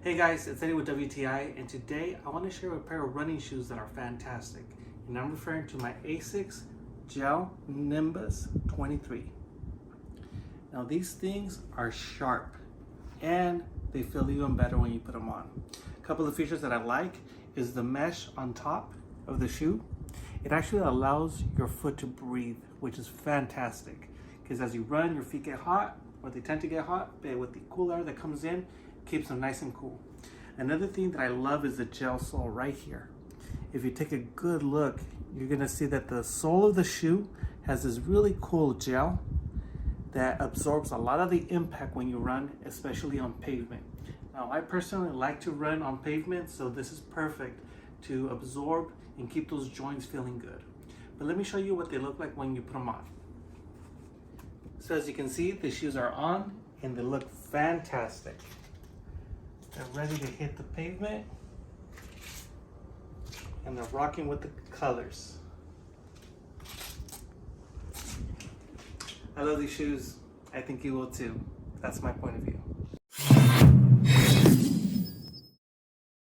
Hey guys, it's Eddie with WTI, and today I want to share a pair of running shoes that are fantastic. And I'm referring to my ASICS Gel-Nimbus 23. Now these things are sharp and they feel even better when you put them on. A couple of features that I like is the mesh on top of the shoe. It actually allows your foot to breathe, which is fantastic. Because as you run, your feet get hot, or they tend to get hot, but with the cool air that comes in, keeps them nice and cool. Another thing that I love is the gel sole right here. If you take a good look, you're gonna see that the sole of the shoe has this really cool gel that absorbs a lot of the impact when you run, especially on pavement. Now, I personally like to run on pavement, so this is perfect to absorb and keep those joints feeling good. But let me show you what they look like when you put them on. So as you can see, the shoes are on and they look fantastic. They're ready to hit the pavement and they're rocking with the colors. I love these shoes. I think you will too. That's my point of view.